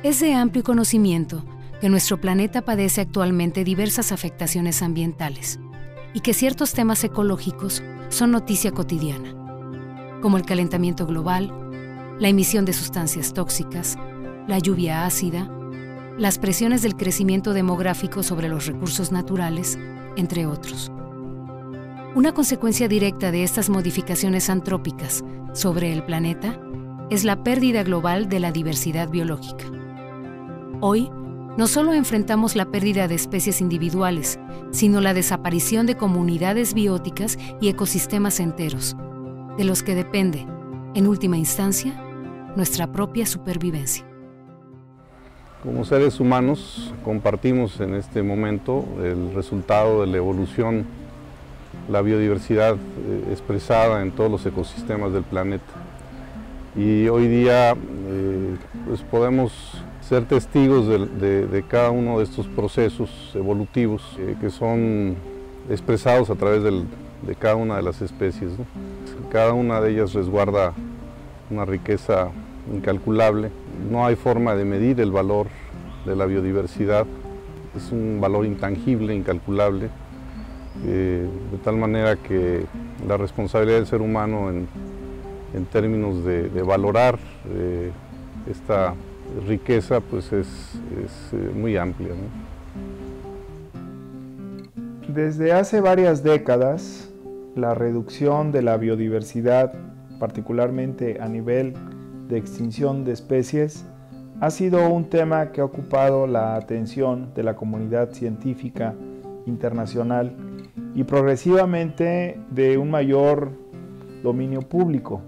Es de amplio conocimiento que nuestro planeta padece actualmente diversas afectaciones ambientales y que ciertos temas ecológicos son noticia cotidiana, como el calentamiento global, la emisión de sustancias tóxicas, la lluvia ácida, las presiones del crecimiento demográfico sobre los recursos naturales, entre otros. Una consecuencia directa de estas modificaciones antrópicas sobre el planeta es la pérdida global de la diversidad biológica. Hoy, no solo enfrentamos la pérdida de especies individuales, sino la desaparición de comunidades bióticas y ecosistemas enteros, de los que depende, en última instancia, nuestra propia supervivencia. Como seres humanos compartimos en este momento el resultado de la evolución, la biodiversidad expresada en todos los ecosistemas del planeta. Y hoy día pues podemos ser testigos de cada uno de estos procesos evolutivos que son expresados a través de cada una de las especies, ¿no? Cada una de ellas resguarda una riqueza incalculable. No hay forma de medir el valor de la biodiversidad, es un valor intangible, incalculable, de tal manera que la responsabilidad del ser humano en términos de valorar esta riqueza pues es muy amplia, ¿no? Desde hace varias décadas, la reducción de la biodiversidad, particularmente a nivel de extinción de especies, ha sido un tema que ha ocupado la atención de la comunidad científica internacional y progresivamente de un mayor dominio público,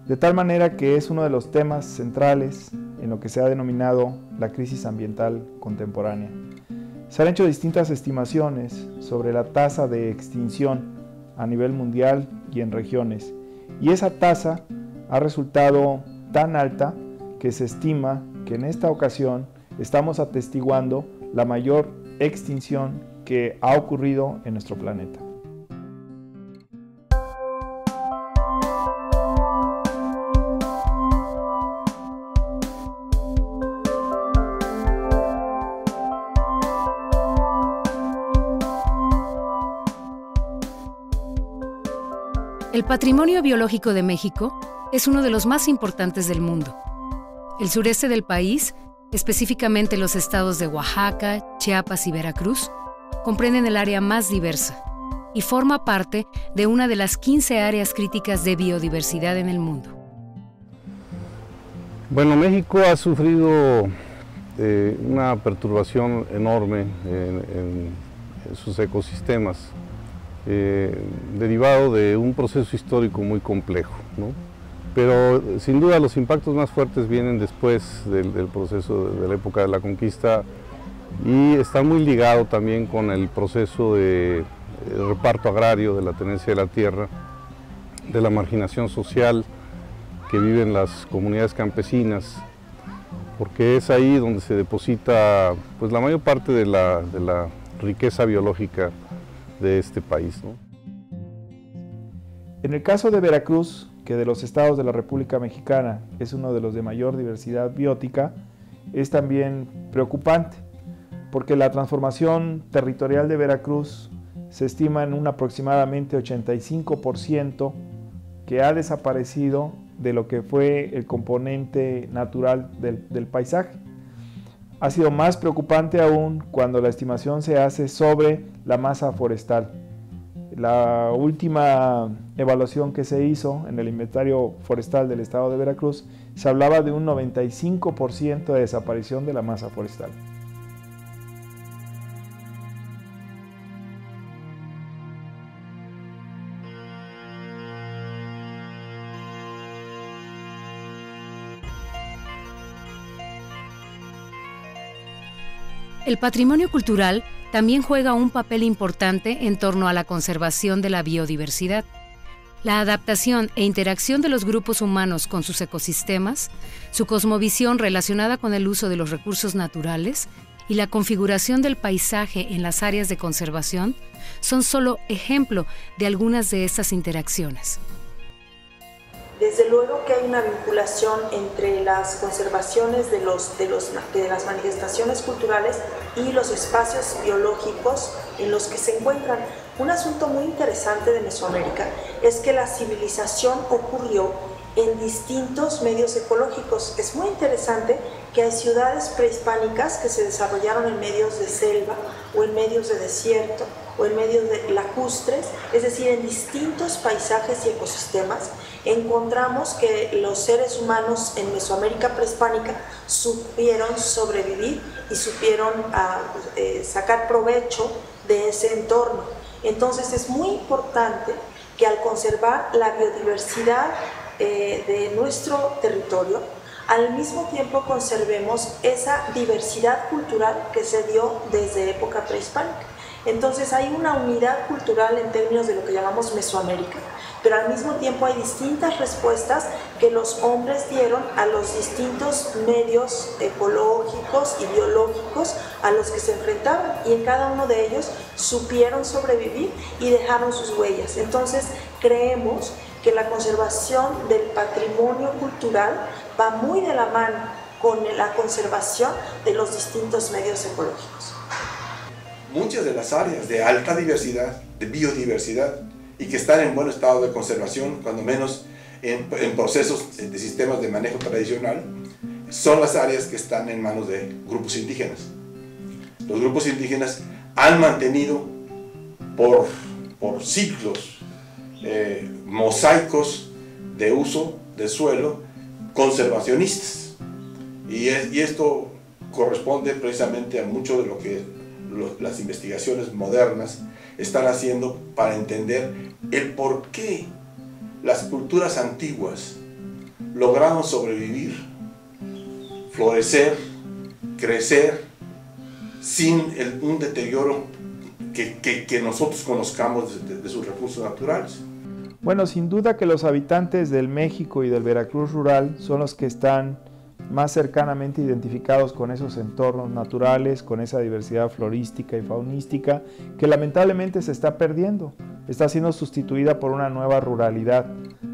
de tal manera que es uno de los temas centrales en lo que se ha denominado la crisis ambiental contemporánea. Se han hecho distintas estimaciones sobre la tasa de extinción a nivel mundial y en regiones, y esa tasa ha resultado tan alta que se estima que en esta ocasión estamos atestiguando la mayor extinción que ha ocurrido en nuestro planeta. El patrimonio biológico de México es uno de los más importantes del mundo. El sureste del país, específicamente los estados de Oaxaca, Chiapas y Veracruz, comprenden el área más diversa y forma parte de una de las 15 áreas críticas de biodiversidad en el mundo. Bueno, México ha sufrido una perturbación enorme en sus ecosistemas, derivado de un proceso histórico muy complejo, ¿no? Pero sin duda los impactos más fuertes vienen después del proceso de la época de la conquista y está muy ligado también con el proceso de reparto agrario, de la tenencia de la tierra, de la marginación social que viven las comunidades campesinas, porque es ahí donde se deposita pues, la mayor parte de la riqueza biológica de este país, ¿no? En el caso de Veracruz, que de los estados de la República Mexicana es uno de los de mayor diversidad biótica, es también preocupante, porque la transformación territorial de Veracruz se estima en un aproximadamente 85% que ha desaparecido de lo que fue el componente natural del paisaje. Ha sido más preocupante aún cuando la estimación se hace sobre la masa forestal. La última evaluación que se hizo en el inventario forestal del estado de Veracruz se hablaba de un 95% de desaparición de la masa forestal. El patrimonio cultural también juega un papel importante en torno a la conservación de la biodiversidad. La adaptación e interacción de los grupos humanos con sus ecosistemas, su cosmovisión relacionada con el uso de los recursos naturales y la configuración del paisaje en las áreas de conservación son solo ejemplo de algunas de estas interacciones. Desde luego que hay una vinculación entre las conservaciones de las manifestaciones culturales y los espacios biológicos en los que se encuentran. Un asunto muy interesante de Mesoamérica es que la civilización ocurrió en distintos medios ecológicos. Es muy interesante que hay ciudades prehispánicas que se desarrollaron en medios de selva o en medios de desierto o en medios de lacustres, es decir, en distintos paisajes y ecosistemas. Encontramos que los seres humanos en Mesoamérica prehispánica supieron sobrevivir y supieron sacar provecho de ese entorno. Entonces es muy importante que al conservar la biodiversidad de nuestro territorio, al mismo tiempo conservemos esa diversidad cultural que se dio desde época prehispánica. Entonces hay una unidad cultural en términos de lo que llamamos Mesoamérica, pero al mismo tiempo hay distintas respuestas que los hombres dieron a los distintos medios ecológicos y biológicos a los que se enfrentaban, y en cada uno de ellos supieron sobrevivir y dejaron sus huellas. Entonces creemos que la conservación del patrimonio cultural va muy de la mano con la conservación de los distintos medios ecológicos. Muchas de las áreas de alta diversidad, de biodiversidad, y que están en buen estado de conservación, cuando menos en procesos de sistemas de manejo tradicional, son las áreas que están en manos de grupos indígenas. Los grupos indígenas han mantenido por siglos mosaicos de uso del suelo conservacionistas, y esto corresponde precisamente a mucho de lo que las investigaciones modernas están haciendo para entender el por qué las culturas antiguas lograron sobrevivir, florecer, crecer sin un deterioro que nosotros conozcamos de sus recursos naturales. Bueno, sin duda que los habitantes del México y del Veracruz rural son los que están más cercanamente identificados con esos entornos naturales, con esa diversidad florística y faunística que lamentablemente se está perdiendo, está siendo sustituida por una nueva ruralidad,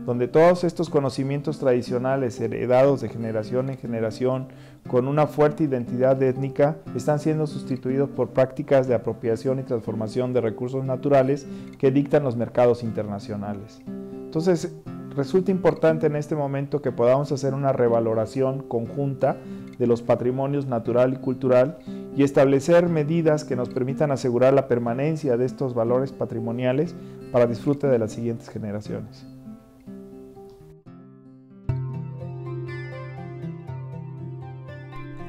donde todos estos conocimientos tradicionales heredados de generación en generación con una fuerte identidad étnica están siendo sustituidos por prácticas de apropiación y transformación de recursos naturales que dictan los mercados internacionales. Entonces, resulta importante en este momento que podamos hacer una revaloración conjunta de los patrimonios natural y cultural y establecer medidas que nos permitan asegurar la permanencia de estos valores patrimoniales para disfrute de las siguientes generaciones.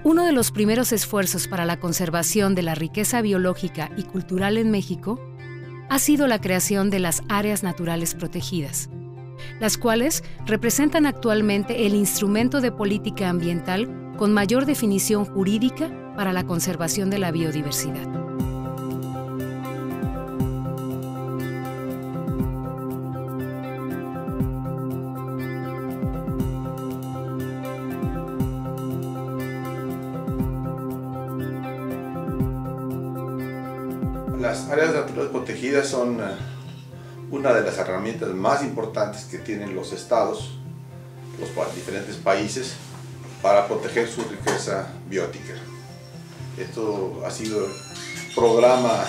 Uno de los primeros esfuerzos para la conservación de la riqueza biológica y cultural en México ha sido la creación de las áreas naturales protegidas, las cuales representan actualmente el instrumento de política ambiental con mayor definición jurídica para la conservación de la biodiversidad. Las áreas naturales protegidas son una de las herramientas más importantes que tienen los estados, los diferentes países, para proteger su riqueza biótica. Esto ha sido el programa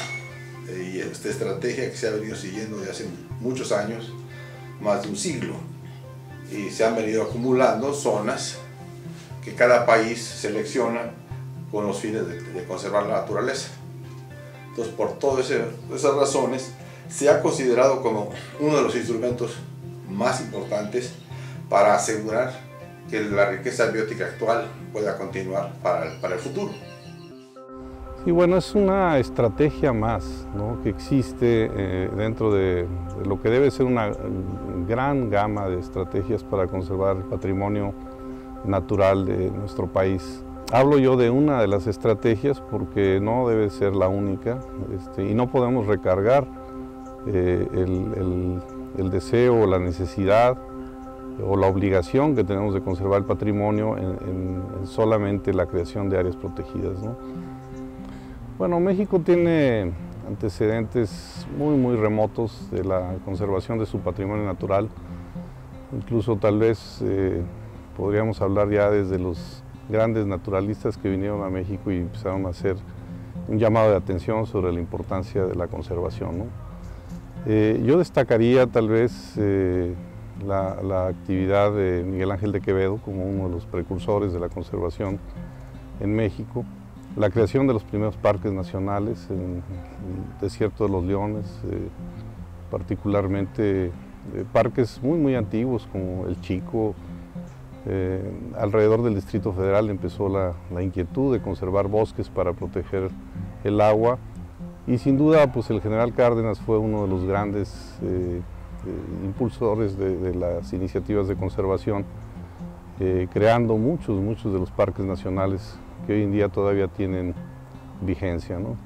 y esta estrategia que se ha venido siguiendo desde hace muchos años, más de un siglo, y se han venido acumulando zonas que cada país selecciona con los fines de conservar la naturaleza. Entonces, por todas esas razones, se ha considerado como uno de los instrumentos más importantes para asegurar que la riqueza biótica actual pueda continuar para el futuro. Sí, bueno, es una estrategia más, ¿no?, que existe dentro de lo que debe ser una gran gama de estrategias para conservar el patrimonio natural de nuestro país. Hablo yo de una de las estrategias porque no debe ser la única, y no podemos recargar el deseo o la necesidad o la obligación que tenemos de conservar el patrimonio en solamente la creación de áreas protegidas, ¿no? Bueno, México tiene antecedentes muy remotos de la conservación de su patrimonio natural. Incluso tal vez podríamos hablar ya desde los grandes naturalistas que vinieron a México y empezaron a hacer un llamado de atención sobre la importancia de la conservación, ¿no? Yo destacaría tal vez la actividad de Miguel Ángel de Quevedo como uno de los precursores de la conservación en México, la creación de los primeros parques nacionales en el Desierto de los Leones, particularmente parques muy antiguos como El Chico. Alrededor del Distrito Federal empezó la inquietud de conservar bosques para proteger el agua, y sin duda pues el general Cárdenas fue uno de los grandes impulsores de las iniciativas de conservación, creando muchos de los parques nacionales que hoy en día todavía tienen vigencia, ¿no?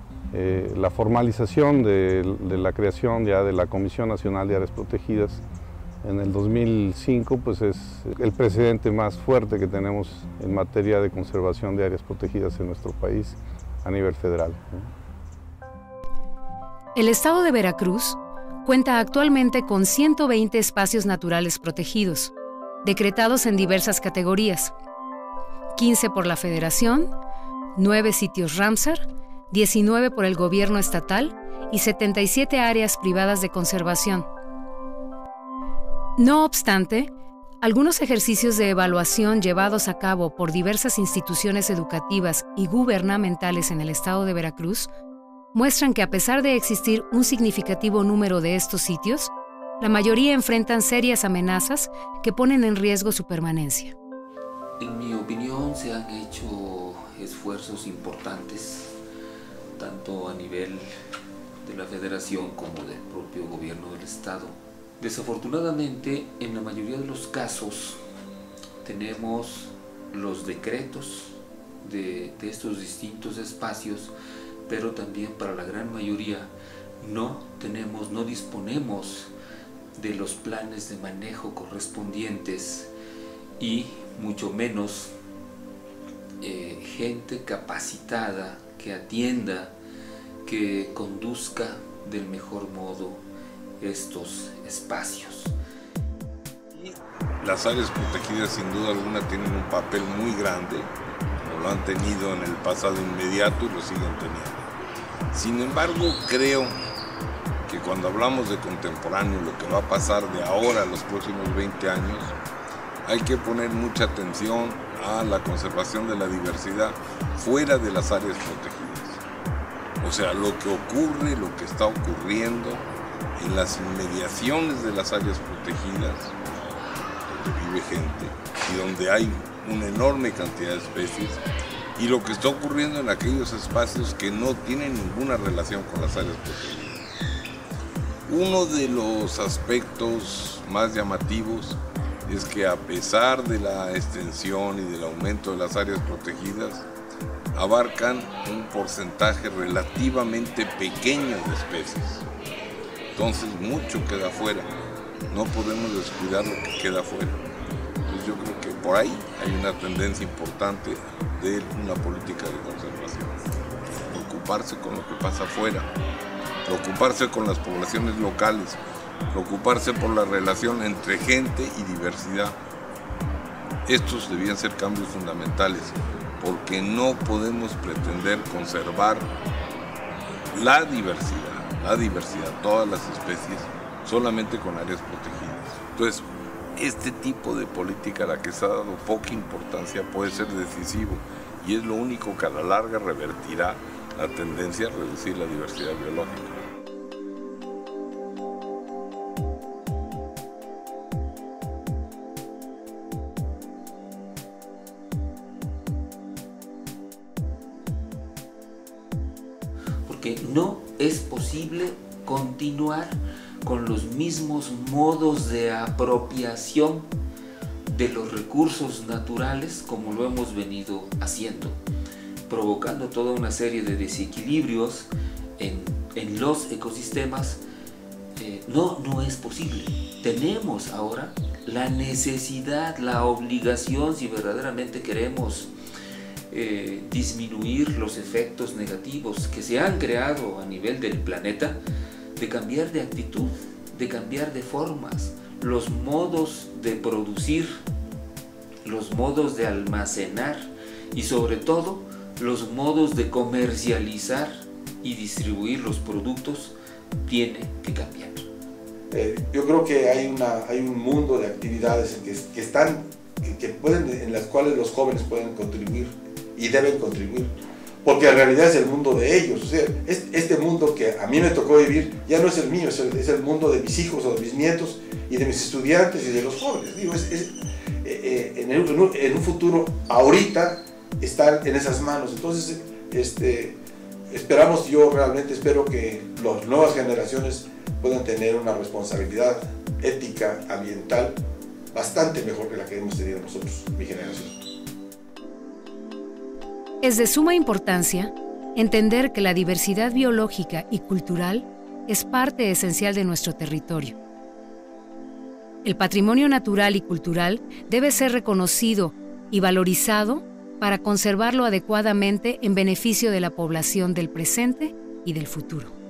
La formalización de la creación ya de la Comisión Nacional de Áreas Protegidas en el 2005 pues es el precedente más fuerte que tenemos en materia de conservación de áreas protegidas en nuestro país a nivel federal, ¿no? El estado de Veracruz cuenta actualmente con 120 espacios naturales protegidos, decretados en diversas categorías: 15 por la Federación, 9 sitios Ramsar, 19 por el gobierno estatal y 77 áreas privadas de conservación. No obstante, algunos ejercicios de evaluación llevados a cabo por diversas instituciones educativas y gubernamentales en el estado de Veracruz muestran que a pesar de existir un significativo número de estos sitios, la mayoría enfrentan serias amenazas que ponen en riesgo su permanencia. En mi opinión, se han hecho esfuerzos importantes, tanto a nivel de la Federación como del propio gobierno del Estado. Desafortunadamente, en la mayoría de los casos, tenemos los decretos de estos distintos espacios, pero también para la gran mayoría no disponemos de los planes de manejo correspondientes y mucho menos gente capacitada que atienda, que conduzca del mejor modo estos espacios. Las áreas protegidas sin duda alguna tienen un papel muy grande, lo han tenido en el pasado inmediato y lo siguen teniendo. Sin embargo, creo que cuando hablamos de contemporáneo, lo que va a pasar de ahora a los próximos 20 años, hay que poner mucha atención a la conservación de la diversidad fuera de las áreas protegidas. O sea, lo que ocurre, lo que está ocurriendo en las inmediaciones de las áreas protegidas, donde vive gente y donde hay una enorme cantidad de especies, y lo que está ocurriendo en aquellos espacios que no tienen ninguna relación con las áreas protegidas. Uno de los aspectos más llamativos es que a pesar de la extensión y del aumento de las áreas protegidas, abarcan un porcentaje relativamente pequeño de especies. Entonces mucho queda fuera, no podemos descuidar lo que queda fuera. Entonces yo creo que por ahí hay una tendencia importante de una política de conservación. Preocuparse con lo que pasa afuera, preocuparse con las poblaciones locales, preocuparse por la relación entre gente y diversidad. Estos debían ser cambios fundamentales, porque no podemos pretender conservar la diversidad, todas las especies, solamente con áreas protegidas. Entonces, este tipo de política a la que se ha dado poca importancia puede ser decisivo, y es lo único que a la larga revertirá la tendencia a reducir la diversidad biológica. Porque no es posible continuar con los mismos modos de apropiación de los recursos naturales como lo hemos venido haciendo, provocando toda una serie de desequilibrios en los ecosistemas. No es posible. Tenemos ahora la necesidad, la obligación, si verdaderamente queremos disminuir los efectos negativos que se han creado a nivel del planeta, de cambiar de actitud, de cambiar de formas. los modos de producir, los modos de almacenar y sobre todo los modos de comercializar y distribuir los productos tiene que cambiar. Yo creo que hay un mundo de actividades en las cuales los jóvenes pueden contribuir y deben contribuir, porque en realidad es el mundo de ellos. O sea, este mundo que a mí me tocó vivir ya no es el mío, es el mundo de mis hijos o de mis nietos y de mis estudiantes y de los jóvenes. Digo, en un futuro, ahorita, están en esas manos. Entonces, yo realmente espero que las nuevas generaciones puedan tener una responsabilidad ética, ambiental, bastante mejor que la que hemos tenido nosotros, mi generación. Es de suma importancia entender que la diversidad biológica y cultural es parte esencial de nuestro territorio. El patrimonio natural y cultural debe ser reconocido y valorizado para conservarlo adecuadamente en beneficio de la población del presente y del futuro.